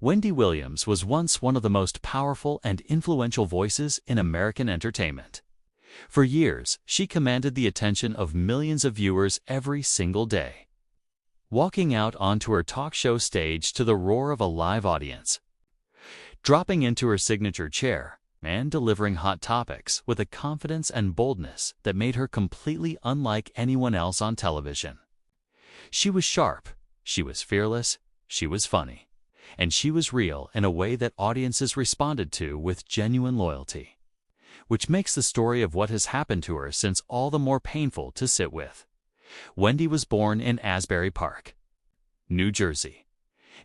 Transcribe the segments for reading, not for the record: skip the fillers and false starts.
Wendy Williams was once one of the most powerful and influential voices in American entertainment. For years, she commanded the attention of millions of viewers every single day, walking out onto her talk show stage to the roar of a live audience, dropping into her signature chair, and delivering hot topics with a confidence and boldness that made her completely unlike anyone else on television. She was sharp, she was fearless, she was funny, and she was real in a way that audiences responded to with genuine loyalty, which makes the story of what has happened to her since all the more painful to sit with. Wendy was born in Asbury Park, New Jersey,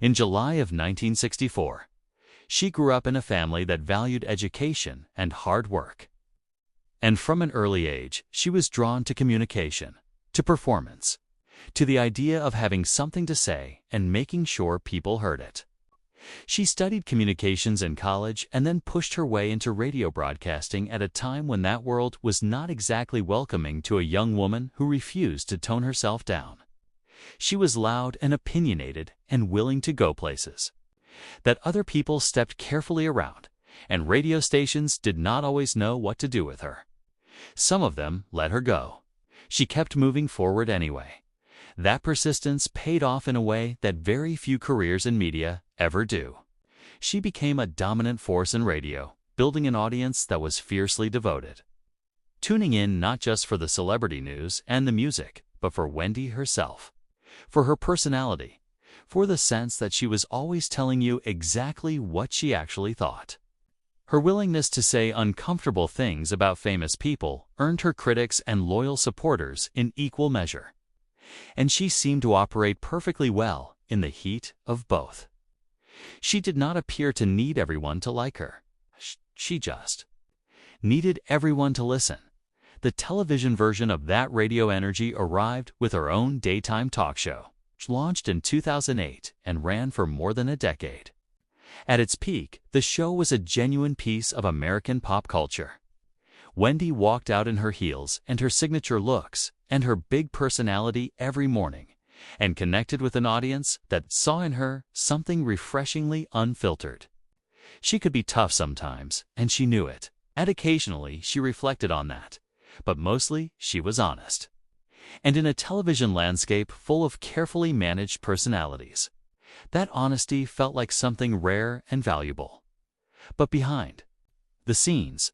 in July of 1964. She grew up in a family that valued education and hard work. And from an early age, she was drawn to communication, to performance, to the idea of having something to say and making sure people heard it. She studied communications in college and then pushed her way into radio broadcasting at a time when that world was not exactly welcoming to a young woman who refused to tone herself down. She was loud and opinionated and willing to go places that other people stepped carefully around, and radio stations did not always know what to do with her. Some of them let her go. She kept moving forward anyway. That persistence paid off in a way that very few careers in media ever do. She became a dominant force in radio, building an audience that was fiercely devoted, tuning in not just for the celebrity news and the music, but for Wendy herself, for her personality, for the sense that she was always telling you exactly what she actually thought. Her willingness to say uncomfortable things about famous people earned her critics and loyal supporters in equal measure. And she seemed to operate perfectly well in the heat of both. She did not appear to need everyone to like her. She just needed everyone to listen. The television version of that radio energy arrived with her own daytime talk show, which launched in 2008 and ran for more than a decade. At its peak, the show was a genuine piece of American pop culture. Wendy walked out in her heels and her signature looks and her big personality every morning, and connected with an audience that saw in her something refreshingly unfiltered. She could be tough sometimes, and she knew it, and occasionally she reflected on that, but mostly she was honest. And in a television landscape full of carefully managed personalities, that honesty felt like something rare and valuable. But behind the scenes,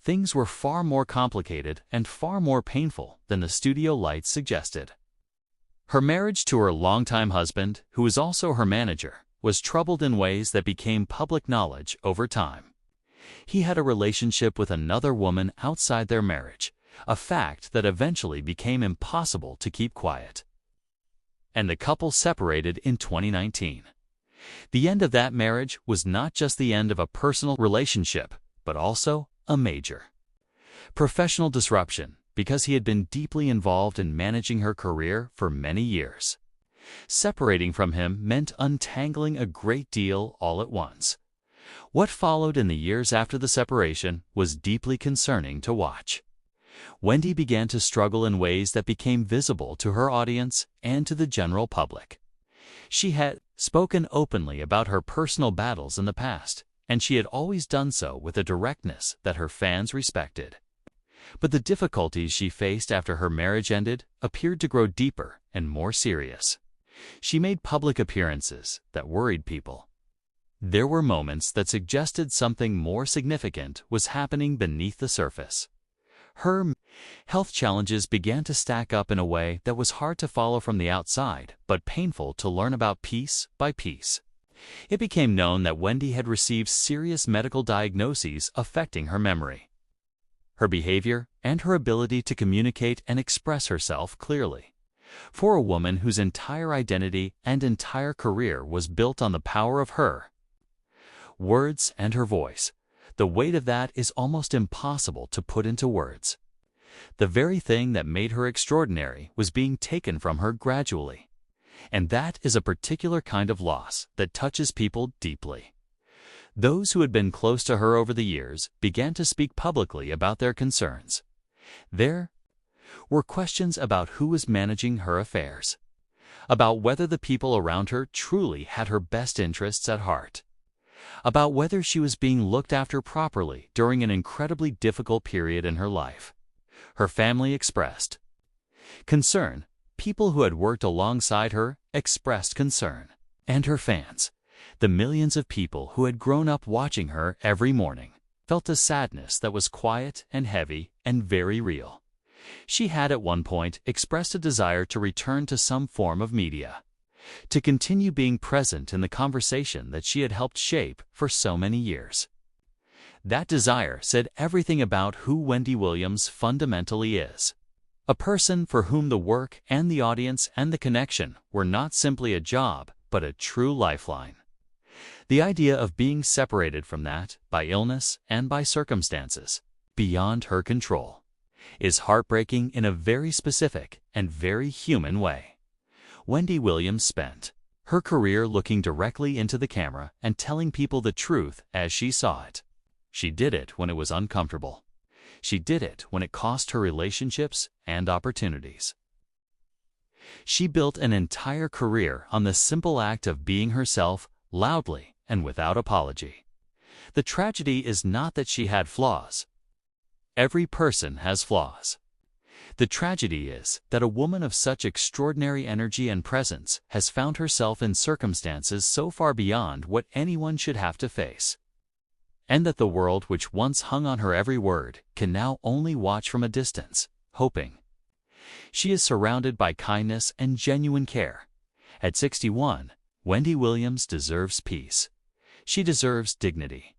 things were far more complicated and far more painful than the studio lights suggested. Her marriage to her longtime husband, who was also her manager, was troubled in ways that became public knowledge over time. He had a relationship with another woman outside their marriage, a fact that eventually became impossible to keep quiet. And the couple separated in 2019. The end of that marriage was not just the end of a personal relationship, but also a major professional disruption, because he had been deeply involved in managing her career for many years. Separating from him meant untangling a great deal all at once. What followed in the years after the separation was deeply concerning to watch. Wendy began to struggle in ways that became visible to her audience and to the general public. She had spoken openly about her personal battles in the past, and she had always done so with a directness that her fans respected. But the difficulties she faced after her marriage ended appeared to grow deeper and more serious. She made public appearances that worried people. There were moments that suggested something more significant was happening beneath the surface. Her health challenges began to stack up in a way that was hard to follow from the outside, but painful to learn about piece by piece. It became known that Wendy had received serious medical diagnoses affecting her memory, her behavior, and her ability to communicate and express herself clearly. For a woman whose entire identity and entire career was built on the power of her words and her voice, the weight of that is almost impossible to put into words. The very thing that made her extraordinary was being taken from her gradually. And that is a particular kind of loss that touches people deeply. Those who had been close to her over the years began to speak publicly about their concerns. There were questions about who was managing her affairs, about whether the people around her truly had her best interests at heart, about whether she was being looked after properly during an incredibly difficult period in her life. Her family expressed concern. People who had worked alongside her expressed concern. And her fans, the millions of people who had grown up watching her every morning, felt a sadness that was quiet and heavy and very real. She had at one point expressed a desire to return to some form of media, to continue being present in the conversation that she had helped shape for so many years. That desire said everything about who Wendy Williams fundamentally is. A person for whom the work and the audience and the connection were not simply a job, but a true lifeline. The idea of being separated from that by illness and by circumstances beyond her control is heartbreaking in a very specific and very human way. Wendy Williams spent her career looking directly into the camera and telling people the truth as she saw it. She did it when it was uncomfortable. She did it when it cost her relationships and opportunities. She built an entire career on the simple act of being herself loudly and without apology. The tragedy is not that she had flaws. Every person has flaws. The tragedy is that a woman of such extraordinary energy and presence has found herself in circumstances so far beyond what anyone should have to face, and that the world which once hung on her every word can now only watch from a distance, hoping. She is surrounded by kindness and genuine care. At 61, Wendy Williams deserves peace. She deserves dignity.